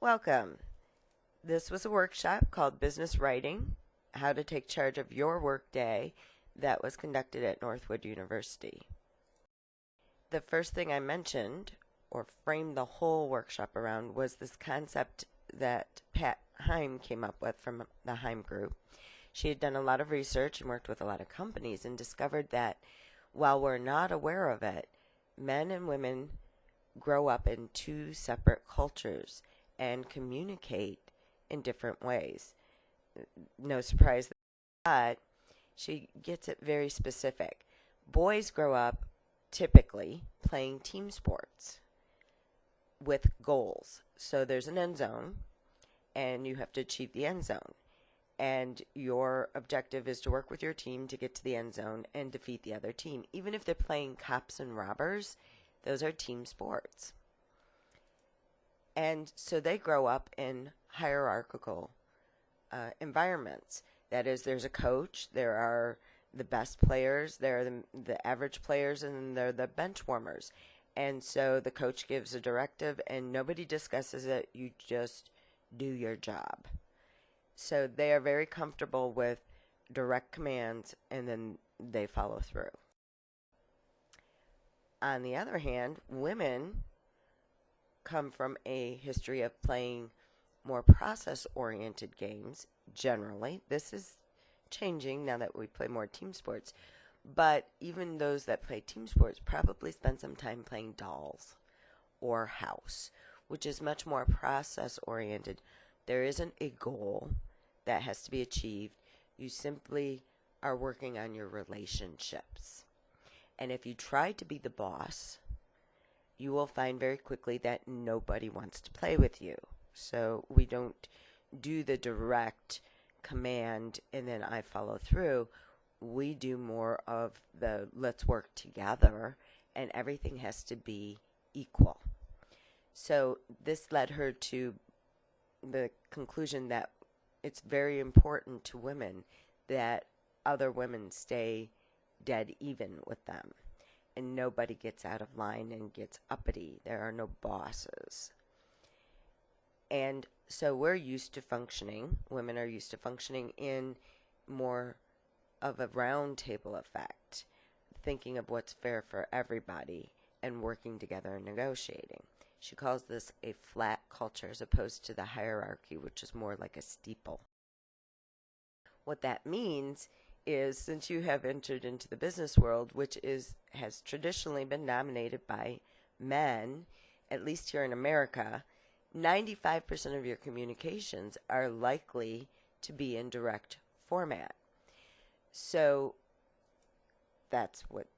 Welcome. This was a workshop called Business Writing, How to Take Charge of Your Workday, that was conducted at Northwood University. The first thing I mentioned, or framed the whole workshop around, was this concept that Pat Heim came up with from the Heim Group. She had done a lot of research and worked with a lot of companies and discovered that while we're not aware of it, men and women grow up in two separate cultures and communicate in different ways. No surprise that she gets it very specific. Boys grow up typically playing team sports with goals. So there's an end zone, and you have to achieve the end zone. And your objective is to work with your team to get to the end zone and defeat the other team. Even if they're playing cops and robbers, those are team sports. And so they grow up in hierarchical environments. That is, there's a coach, there are the best players, there are the average players, and there are the bench warmers. And so the coach gives a directive, and nobody discusses it. You just do your job. So they are very comfortable with direct commands, and then they follow through. On the other hand, women come from a history of playing more process-oriented games, generally. This is changing now that we play more team sports. But even those that play team sports probably spend some time playing dolls or house, which is much more process-oriented. There isn't a goal that has to be achieved. You simply are working on your relationships. And if you try to be the boss, you will find very quickly that nobody wants to play with you. So we don't do the direct command and then I follow through. We do more of the let's work together, and everything has to be equal. So this led her to the conclusion that it's very important to women that other women stay dead even with them, and nobody gets out of line and gets uppity. There are no bosses. And so we're used to functioning, women are used to functioning in more of a round table effect, thinking of what's fair for everybody and working together and negotiating. She calls this a flat culture as opposed to the hierarchy, which is more like a steeple. What that means is, since you have entered into the business world, which has traditionally been dominated by men, at least here in America, 95% of your communications are likely to be in direct format. So that's what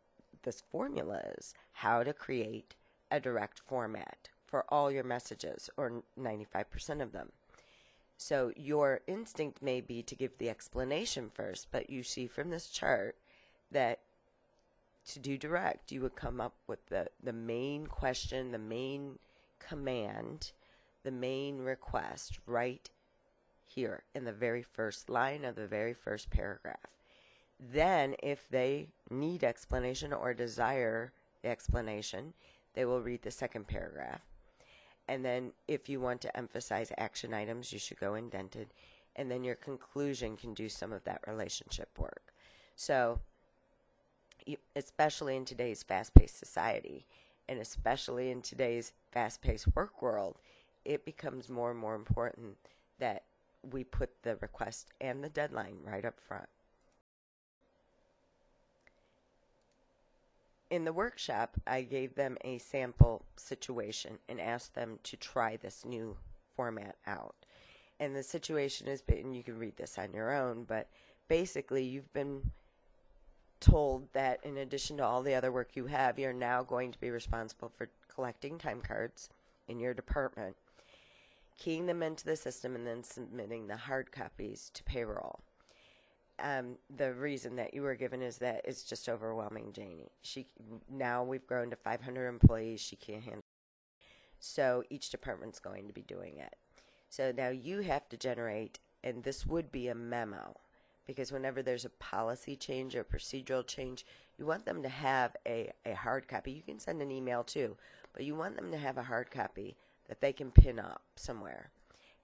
this formula is, how to create a direct format for all your messages, or 95% of them. So your instinct may be to give the explanation first, but you see from this chart that to do direct, you would come up with the main question, the main command, the main request right here in the very first line of the very first paragraph. Then if they need explanation or desire the explanation, they will read the second paragraph. And then if you want to emphasize action items, you should go indented. And then your conclusion can do some of that relationship work. So, especially in today's fast-paced society, and especially in today's fast-paced work world, it becomes more and more important that we put the request and the deadline right up front. In the workshop, I gave them a sample situation and asked them to try this new format out. And the situation is, and you can read this on your own, but basically you've been told that in addition to all the other work you have, you're now going to be responsible for collecting time cards in your department, keying them into the system, and then submitting the hard copies to payroll. The reason that you were given is that it's just overwhelming Janie. Now we've grown to 500 employees. She can't handle it. So each department's going to be doing it. So now you have to generate, and this would be a memo, because whenever there's a policy change or procedural change, you want them to have a hard copy. You can send an email too, but you want them to have a hard copy that they can pin up somewhere.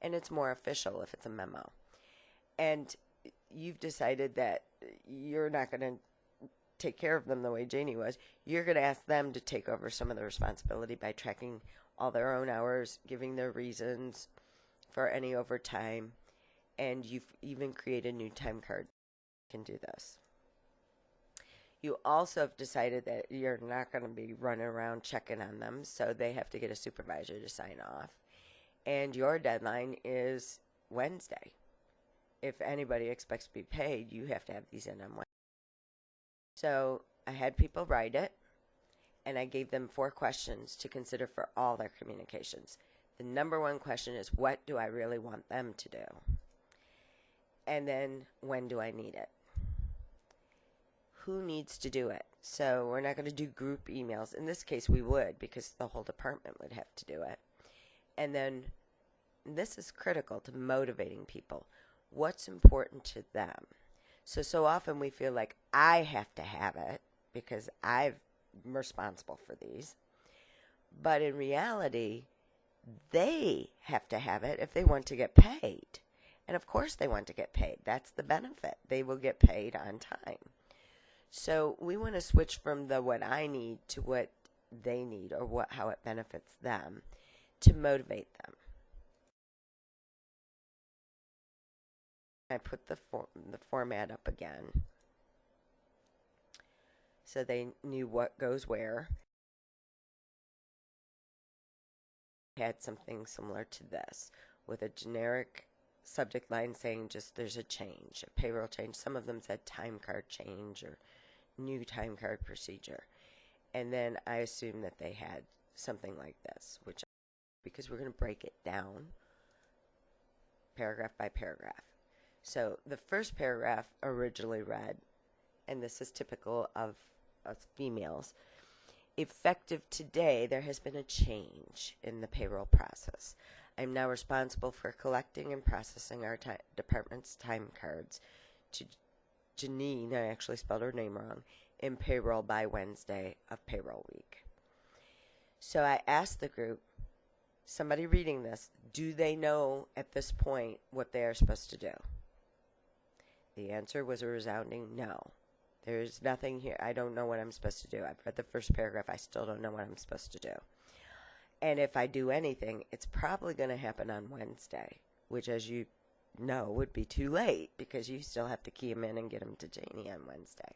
And it's more official if it's a memo. And you've decided that you're not going to take care of them the way Janie was. You're going to ask them to take over some of the responsibility by tracking all their own hours, giving their reasons for any overtime, and you've even created a new time card that can do this. You also have decided that you're not going to be running around checking on them, so they have to get a supervisor to sign off. And your deadline is Wednesday. If anybody expects to be paid, you have to have these in on Wednesday. So I had people write it, and I gave them 4 questions to consider for all their communications. The number one question is, what do I really want them to do? And then, when do I need it? Who needs to do it? So we're not going to do group emails. In this case, we would, because the whole department would have to do it. And then, this is critical to motivating people. What's important to them? So often we feel like I have to have it because I'm responsible for these. But in reality, they have to have it if they want to get paid. And of course they want to get paid. That's the benefit. They will get paid on time. So we want to switch from the what I need to what they need, or how it benefits them, to motivate them. I put the format up again so they knew what goes where. I had something similar to this with a generic subject line saying just there's a change, a payroll change. Some of them said time card change or new time card procedure. And then I assumed that they had something like this, which, because we're going to break it down paragraph by paragraph. So the first paragraph originally read, and this is typical of us females, effective today, there has been a change in the payroll process. I'm now responsible for collecting and processing our department's time cards to Janine, I actually spelled her name wrong, in payroll by Wednesday of payroll week. So I asked the group, somebody reading this, do they know at this point what they are supposed to do? The answer was a resounding no. There's nothing here. I don't know what I'm supposed to do. I've read the first paragraph. I still don't know what I'm supposed to do. And if I do anything, it's probably going to happen on Wednesday, which, as you know, would be too late because you still have to key them in and get them to Janie on Wednesday.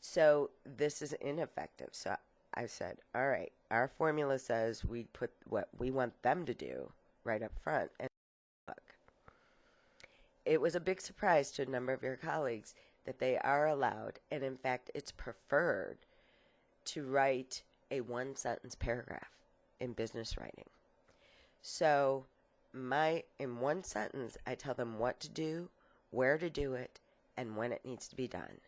So this is ineffective. So I said, all right, our formula says we put what we want them to do right up front. And look, it was a big surprise to a number of your colleagues that they are allowed, and in fact, it's preferred to write a 1-sentence paragraph in business writing. So in 1 sentence, I tell them what to do, where to do it, and when it needs to be done.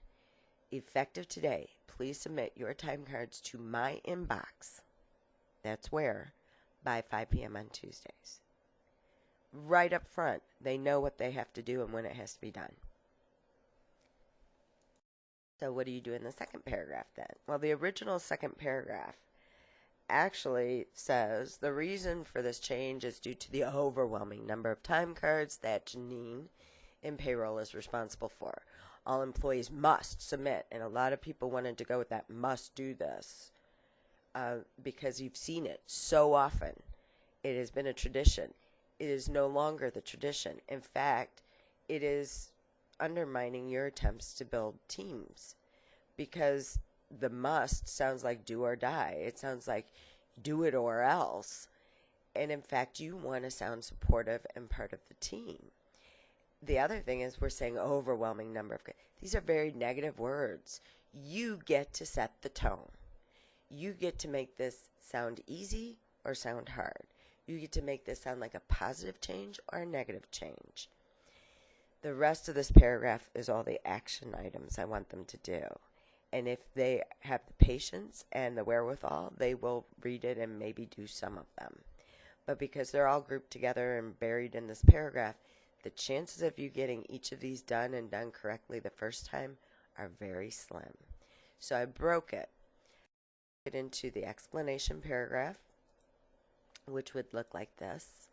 Effective today, please submit your time cards to my inbox. That's where, by 5 p.m. on Tuesdays. Right up front, they know what they have to do and when it has to be done. So what do you do in the second paragraph then? Well, the original second paragraph actually says the reason for this change is due to the overwhelming number of time cards that Janine in payroll is responsible for. All employees must submit, and a lot of people wanted to go with that must do this because you've seen it so often. It has been a tradition. It is no longer the tradition. In fact, it is undermining your attempts to build teams because the must sounds like do or die. It sounds like do it or else. And in fact, you want to sound supportive and part of the team. The other thing is we're saying overwhelming number of. These are very negative words. You get to set the tone. You get to make this sound easy or sound hard. You get to make this sound like a positive change or a negative change. The rest of this paragraph is all the action items I want them to do. And if they have the patience and the wherewithal, they will read it and maybe do some of them. But because they're all grouped together and buried in this paragraph, the chances of you getting each of these done and done correctly the first time are very slim. So I broke it into the explanation paragraph, which would look like this.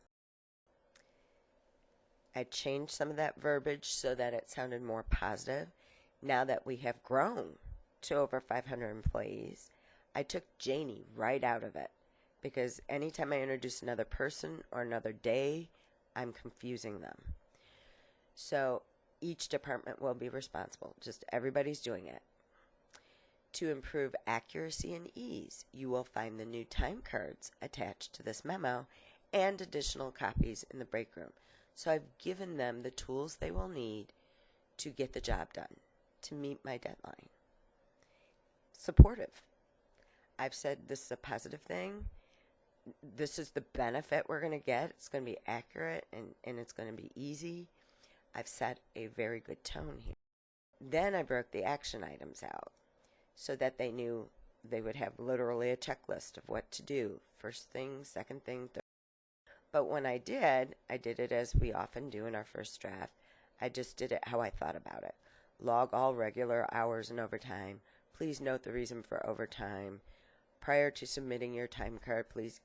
I changed some of that verbiage so that it sounded more positive. Now that we have grown to over 500 employees, I took Janie right out of it because anytime I introduce another person or another day, I'm confusing them. So each department will be responsible. Just everybody's doing it. To improve accuracy and ease, you will find the new time cards attached to this memo and additional copies in the break room. So I've given them the tools they will need to get the job done, to meet my deadline. Supportive. I've said this is a positive thing. This is the benefit we're going to get. It's going to be accurate and it's going to be easy. I've set a very good tone here. Then I broke the action items out so that they knew they would have literally a checklist of what to do. First thing, second thing, third. But when I did it as we often do in our first draft. I just did it how I thought about it. Log all regular hours and overtime. Please note the reason for overtime. Prior to submitting your time card, please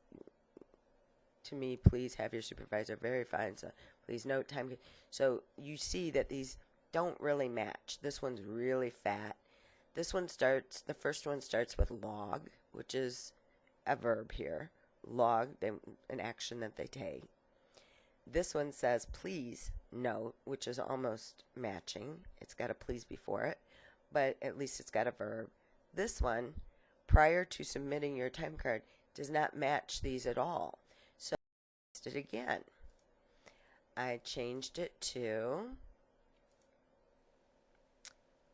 have your supervisor verify. So please note time. So you see that these don't really match. This one's really fat. The first one starts with log, which is a verb here. Log, an action that they take. This one says please note, which is almost matching. It's got a please before it, but at least it's got a verb. This one, prior to submitting your time card, does not match these at all. So I fixed it again. I changed it to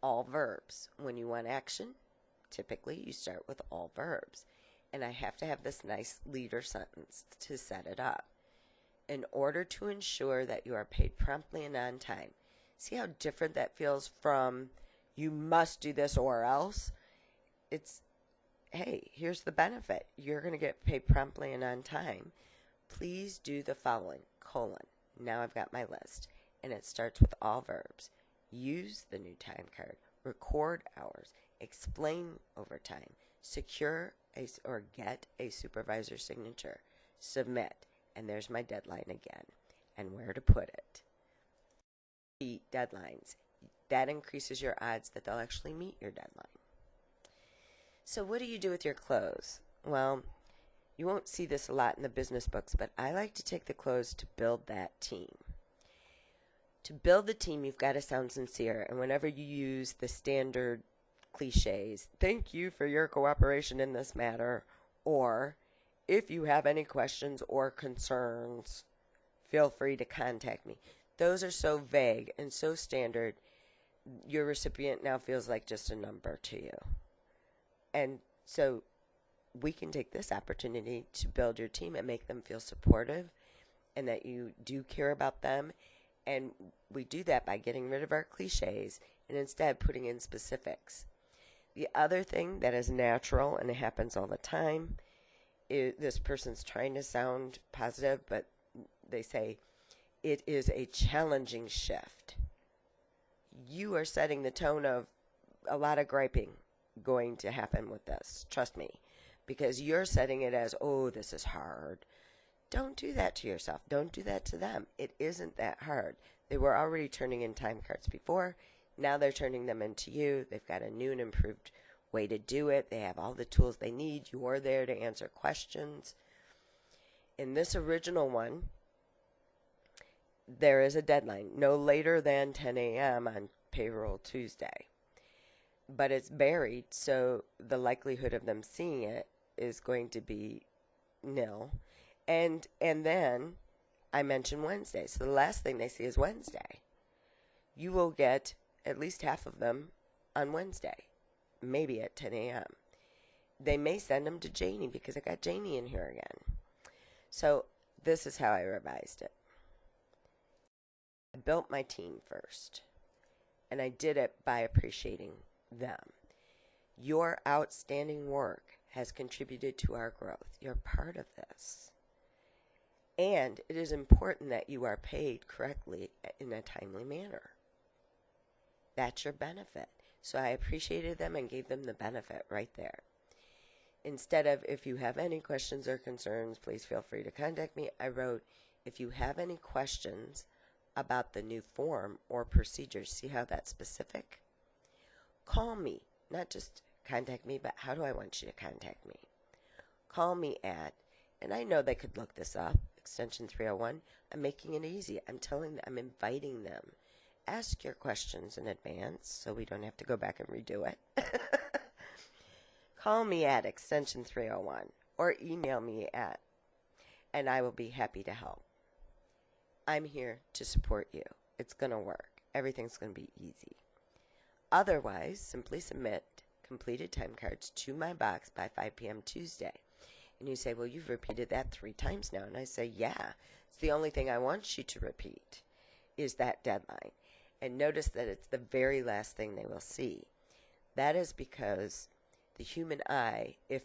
all verbs. When you want action, typically you start with all verbs. And I have to have this nice leader sentence to set it up. In order to ensure that you are paid promptly and on time. See how different that feels from you must do this or else? It's, hey, here's the benefit. You're going to get paid promptly and on time. Please do the following, : Now I've got my list. And it starts with all verbs. Use the new time card. Record hours. Explain overtime. Secure or get a supervisor signature. Submit. And there's my deadline again. And where to put it. Meet deadlines. That increases your odds that they'll actually meet your deadline. So what do you do with your close? Well, you won't see this a lot in the business books, but I like to take the close to build that team. To build the team, you've got to sound sincere. And whenever you use the standard cliches, thank you for your cooperation in this matter, or if you have any questions or concerns, feel free to contact me. Those are so vague and so standard, your recipient now feels like just a number to you. And so we can take this opportunity to build your team and make them feel supportive and that you do care about them. And we do that by getting rid of our cliches and instead putting in specifics. The other thing that is natural, and it happens all the time, is this person's trying to sound positive, but they say, it is a challenging shift. You are setting the tone of a lot of griping going to happen with this. Trust me. Because you're setting it as, oh, this is hard. Don't do that to yourself. Don't do that to them. It isn't that hard. They were already turning in time cards before. Now they're turning them into you. They've got a new and improved way to do it. They have all the tools they need. You're there to answer questions. In this original one, there is a deadline. No later than 10 a.m. on payroll Tuesday. But it's buried, so the likelihood of them seeing it is going to be nil. And then I mentioned Wednesday. So the last thing they see is Wednesday. You will get at least half of them on Wednesday, maybe at 10 a.m. They may send them to Janie because I got Janie in here again. So this is how I revised it. I built my team first, and I did it by appreciating them. Your outstanding work has contributed to our growth. You're part of this. And it is important that you are paid correctly in a timely manner. That's your benefit. So I appreciated them and gave them the benefit right there. instead of if you have any questions or concerns, please feel free to contact me, I wrote, if you have any questions about the new form or procedures, see how that's specific? Call me, not just contact me, but how do I want you to contact me? Call me at, and I know they could look this up, extension 301. I'm making it easy. I'm telling them, I'm inviting them. Ask your questions in advance so we don't have to go back and redo it. Call me at extension 301 or email me at, and I will be happy to help. I'm here to support you. It's going to work. Everything's going to be easy. Otherwise, simply submit completed time cards to my box by 5 p.m. Tuesday. And you say, well, you've repeated that 3 times now. And I say, yeah, it's the only thing I want you to repeat is that deadline. And notice that it's the very last thing they will see. That is because the human eye, if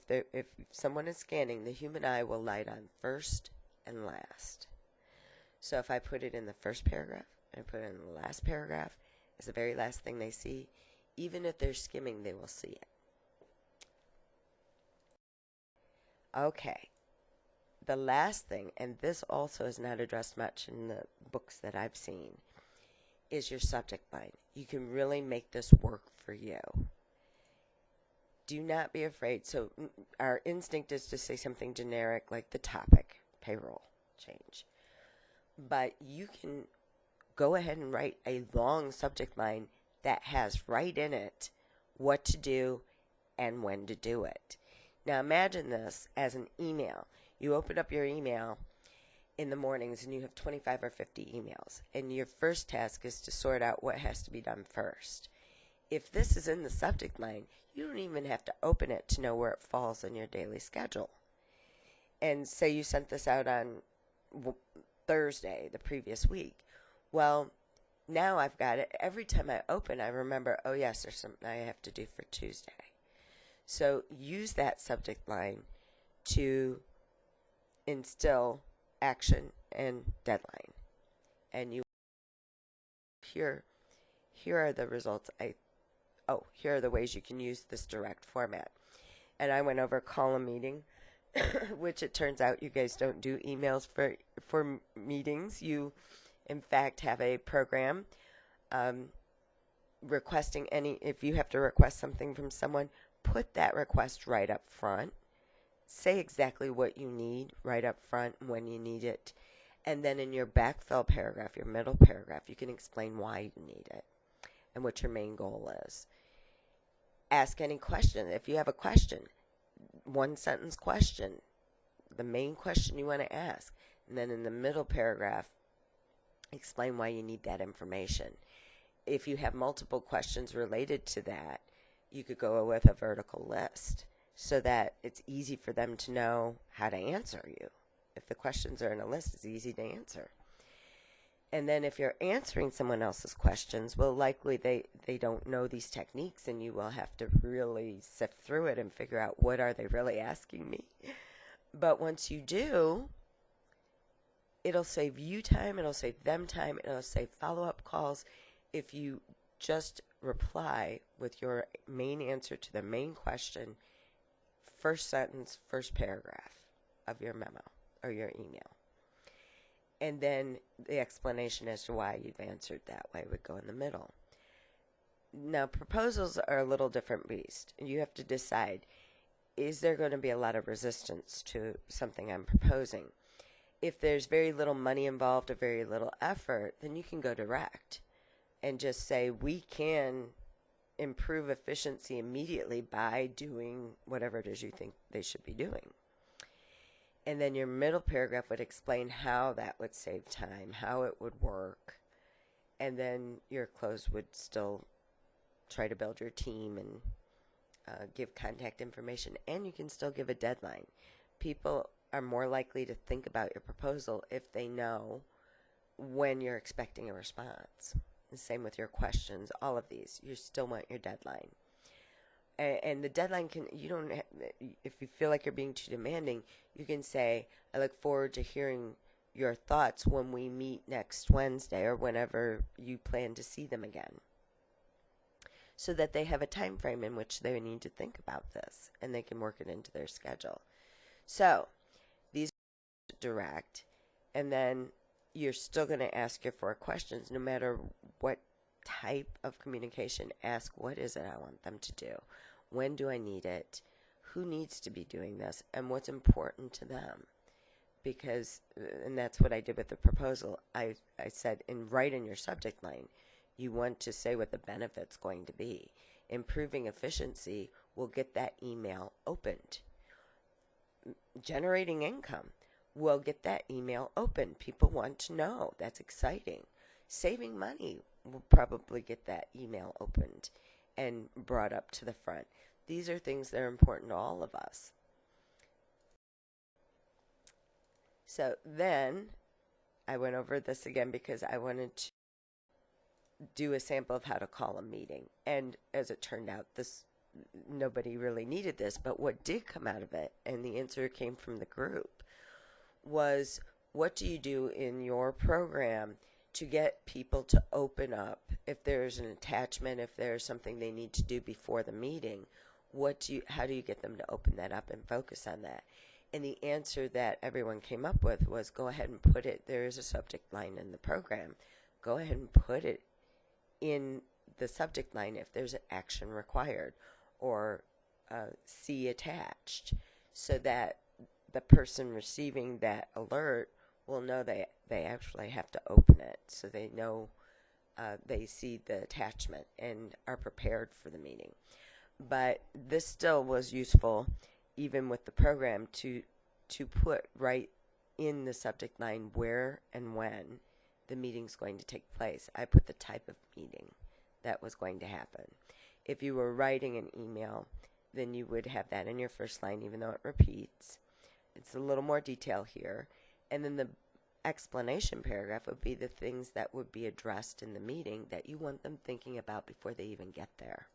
someone is scanning, the human eye will light on first and last. So if I put it in the first paragraph and I put it in the last paragraph, it's the very last thing they see. Even if they're skimming, they will see it. Okay. The last thing, and this also is not addressed much in the books that I've seen, is your subject line. You can really make this work for you. Do not be afraid. So our instinct is to say something generic like the topic, payroll change. But you can go ahead and write a long subject line that has right in it what to do and when to do it. Now imagine this as an email. You open up your email in the mornings and you have 25 or 50 emails. And your first task is to sort out what has to be done first. If this is in the subject line, you don't even have to open it to know where it falls in your daily schedule. And say you sent this out on Thursday, the previous week. Well, now I've got it. Every time I open, I remember, oh yes, there's something I have to do for Tuesday. So use that subject line to instill action and deadline. And you here are the results. Here are the ways you can use this direct format. And I went over call a meeting, which it turns out you guys don't do emails for meetings. You, in fact, have a program requesting if you have to request something from someone, put that request right up front. Say exactly what you need right up front and when you need it. And then in your backfill paragraph, your middle paragraph, you can explain why you need it and what your main goal is. Ask any question. If you have a question, one sentence question, the main question you want to ask. And then in the middle paragraph, explain why you need that information. If you have multiple questions related to that, you could go with a vertical list so that it's easy for them to know how to answer you. If the questions are in a list, it's easy to answer. And then if you're answering someone else's questions, well, likely they don't know these techniques, and you will have to really sift through it and figure out what are they really asking me. But once you do, it'll save you time, it'll save them time, it'll save follow-up calls if you just reply with your main answer to the main question, first sentence, first paragraph of your memo or your email. And then the explanation as to why you've answered that way would go in the middle. Now, proposals are a little different beast. You have to decide, is there going to be a lot of resistance to something I'm proposing? If there's very little money involved or very little effort, then you can go direct and just say, we can improve efficiency immediately by doing whatever it is you think they should be doing. And then your middle paragraph would explain how that would save time, how it would work. And then your close would still try to build your team and give contact information. And you can still give a deadline. People are more likely to think about your proposal if they know when you're expecting a response. The same with your questions, all of these. You still want your deadline. And the deadline if you feel like you're being too demanding, you can say, I look forward to hearing your thoughts when we meet next Wednesday or whenever you plan to see them again. so that they have a time frame in which they need to think about this and they can work it into their schedule. So these are direct, and then you're still going to ask your 4 questions no matter what type of communication. Ask, what is it I want them to do? When do I need it? Who needs to be doing this? And what's important to them? Because, and that's what I did with the proposal. I said, write in your subject line, you want to say what the benefit's going to be. Improving efficiency will get that email opened. Generating income will get that email opened. People want to know. That's exciting. Saving money will probably get that email opened and brought up to the front. These are things that are important to all of us. So then I went over this again because I wanted to do a sample of how to call a meeting. And as it turned out, nobody really needed this, but what did come out of it, and the answer came from the group, was what do you do in your program to get people to open up? If there's an attachment, if there's something they need to do before the meeting, how do you get them to open that up and focus on that? And the answer that everyone came up with was, go ahead and put it, there is a subject line in the program, go ahead and put it in the subject line if there's an action required, or see attached, so that the person receiving that alert will know they actually have to open it, so they know they see the attachment and are prepared for the meeting. But this still was useful even with the program to put right in the subject line where and when the meeting's going to take place. I put the type of meeting that was going to happen. If you were writing an email, then you would have that in your first line, even though it repeats. It's a little more detail here. And then the explanation paragraph would be the things that would be addressed in the meeting that you want them thinking about before they even get there.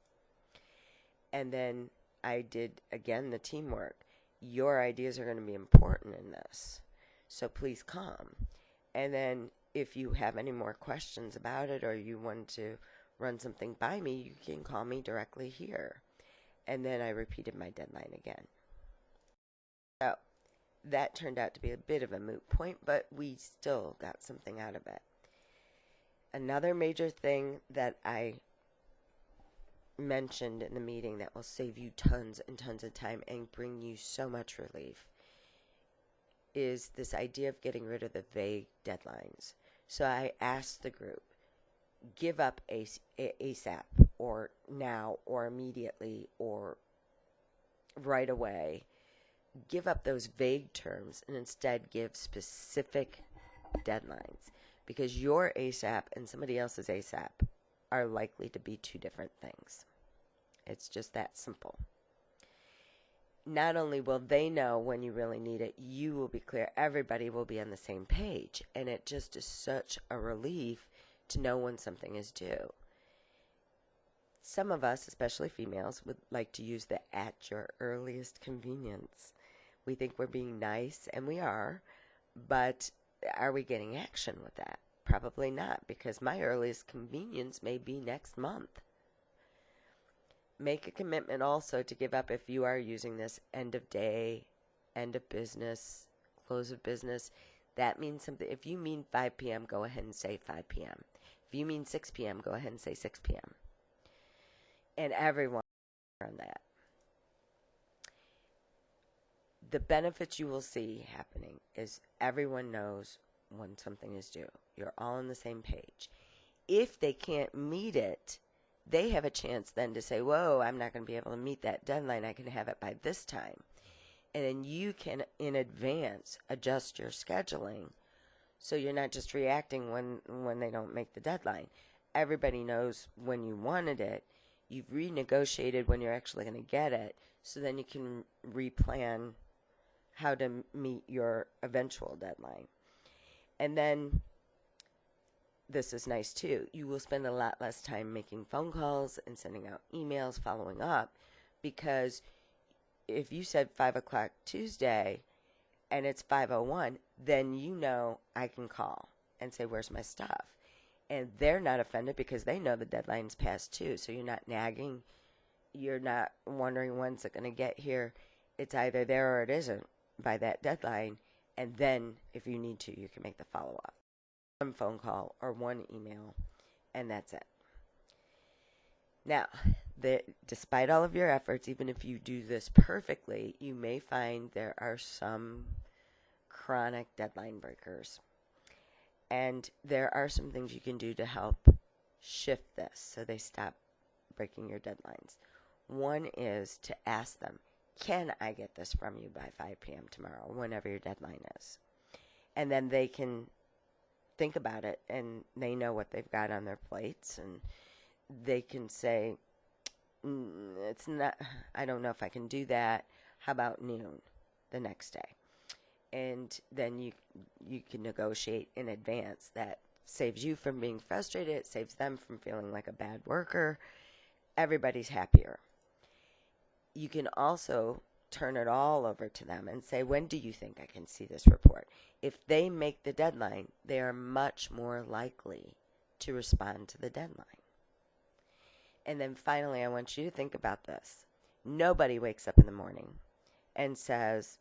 And then I did, again, the teamwork. Your ideas are going to be important in this, so please come. And then if you have any more questions about it, or you want to run something by me, you can call me directly here. And then I repeated my deadline again. So that turned out to be a bit of a moot point, but we still got something out of it. Another major thing that I mentioned in the meeting that will save you tons and tons of time and bring you so much relief is this idea of getting rid of the vague deadlines. So I asked the group, give up ASAP, or now, or immediately, or right away. Give up those vague terms and instead give specific deadlines, because your ASAP and somebody else's ASAP are likely to be 2 different things. It's just that simple. Not only will they know when you really need it, you will be clear, everybody will be on the same page, and it just is such a relief to know when something is due. Some of us, especially females, would like to use the at your earliest convenience. We think we're being nice, and we are, but are we getting action with that? Probably not, because my earliest convenience may be next month. Make a commitment also to give up, if you are using this, end of day, end of business, close of business. That means something. If you mean 5 p.m., go ahead and say 5 p.m. If you mean 6 p.m., go ahead and say 6 p.m. And everyone on that. The benefits you will see happening is everyone knows when something is due. You're all on the same page. If they can't meet it, they have a chance then to say, whoa, I'm not going to be able to meet that deadline. I can have it by this time. And then you can, in advance, adjust your scheduling so you're not just reacting when they don't make the deadline. Everybody knows when you wanted it. You've renegotiated when you're actually going to get it, so then you can replan how to meet your eventual deadline. And then, this is nice too, you will spend a lot less time making phone calls and sending out emails, following up, because if you said 5 o'clock Tuesday and it's 5:01, then you know I can call and say, where's my stuff? And they're not offended because they know the deadline's passed too. So you're not nagging. You're not wondering when's it going to get here. It's either there or it isn't by that deadline. And then, if you need to, you can make the follow-up. One phone call or one email, and that's it. Now, despite all of your efforts, even if you do this perfectly, you may find there are some chronic deadline breakers. And there are some things you can do to help shift this so they stop breaking your deadlines. One is to ask them, can I get this from you by 5 p.m. tomorrow, whenever your deadline is? And then they can think about it, and they know what they've got on their plates, and they can say, it's not, I don't know if I can do that. How about noon the next day? And then you can negotiate in advance. That saves you from being frustrated. It saves them from feeling like a bad worker. Everybody's happier. You can also turn it all over to them and say, when do you think I can see this report? If they make the deadline, they are much more likely to respond to the deadline. And then finally, I want you to think about this. Nobody wakes up in the morning and says,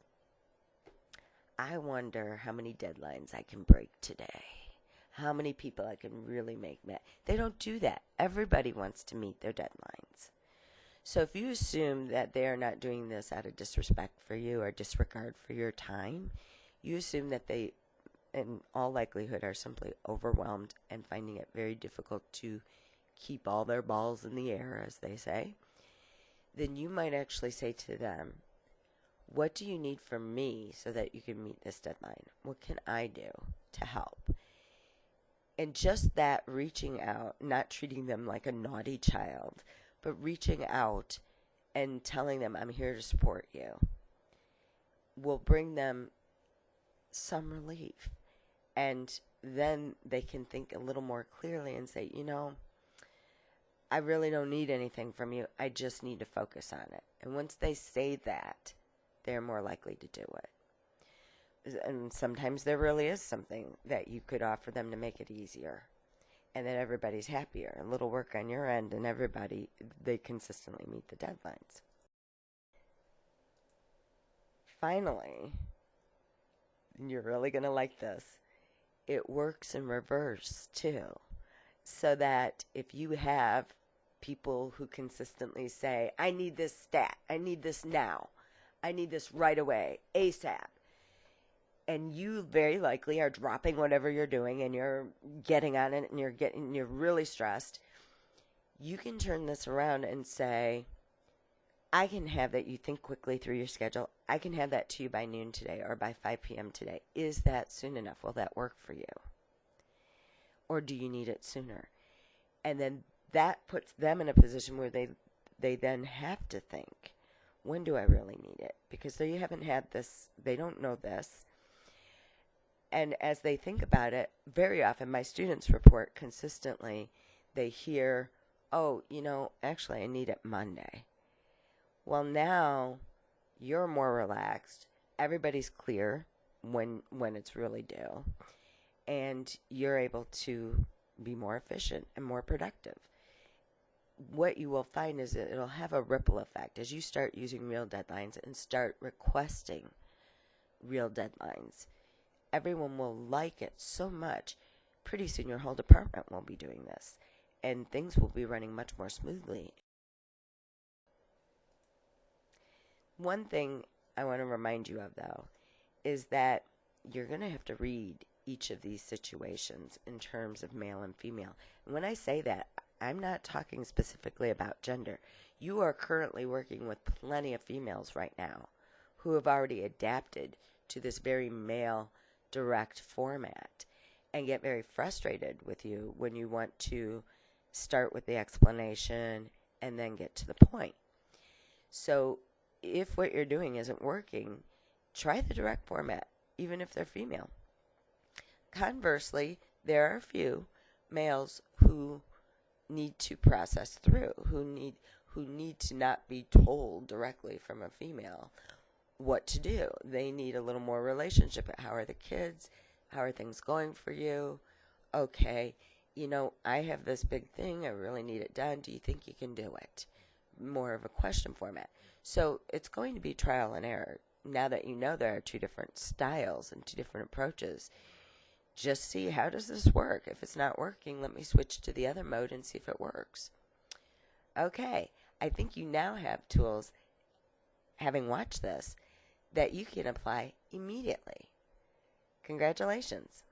I wonder how many deadlines I can break today. How many people I can really make mad. They don't do that. Everybody wants to meet their deadlines. So if you assume that they are not doing this out of disrespect for you or disregard for your time, you assume that they, in all likelihood, are simply overwhelmed and finding it very difficult to keep all their balls in the air, as they say, then you might actually say to them, what do you need from me so that you can meet this deadline? What can I do to help? And just that reaching out, not treating them like a naughty child, but reaching out and telling them, I'm here to support you, will bring them some relief. And then they can think a little more clearly and say, I really don't need anything from you. I just need to focus on it. And once they say that, they're more likely to do it. And sometimes there really is something that you could offer them to make it easier. And then everybody's happier. A little work on your end, and they consistently meet the deadlines. Finally, and you're really going to like this, it works in reverse too. So that if you have people who consistently say, I need this stat, I need this now, I need this right away, ASAP, and you very likely are dropping whatever you're doing and you're getting on it and you're really stressed, you can turn this around and say, I can have that. You think quickly through your schedule. I can have that to you by noon today or by 5 p.m. today. Is that soon enough? Will that work for you? Or do you need it sooner? And then that puts them in a position where they then have to think, when do I really need it? Because they haven't had this, they don't know this. And as they think about it, very often my students report consistently, they hear, oh, actually I need it Monday. Well, now you're more relaxed. Everybody's clear when it's really due. And you're able to be more efficient and more productive. What you will find is that it'll have a ripple effect as you start using real deadlines and start requesting real deadlines. Everyone will like it so much. Pretty soon your whole department will be doing this, and things will be running much more smoothly. One thing I want to remind you of, though, is that you're going to have to read each of these situations in terms of male and female. And when I say that, I'm not talking specifically about gender. You are currently working with plenty of females right now who have already adapted to this very male direct format and get very frustrated with you when you want to start with the explanation and then get to the point. So if what you're doing isn't working, try the direct format, even if they're female. Conversely, there are a few males who need to process through, who need to not be told directly from a female what to do. They need a little more relationship. How are the kids? How are things going for you? Okay, I have this big thing. I really need it done. Do you think you can do it? More of a question format. So it's going to be trial and error. Now that you know there are two different styles and two different approaches, just see, how does this work? If it's not working, let me switch to the other mode and see if it works. Okay, I think you now have tools, having watched this, that you can apply immediately. Congratulations.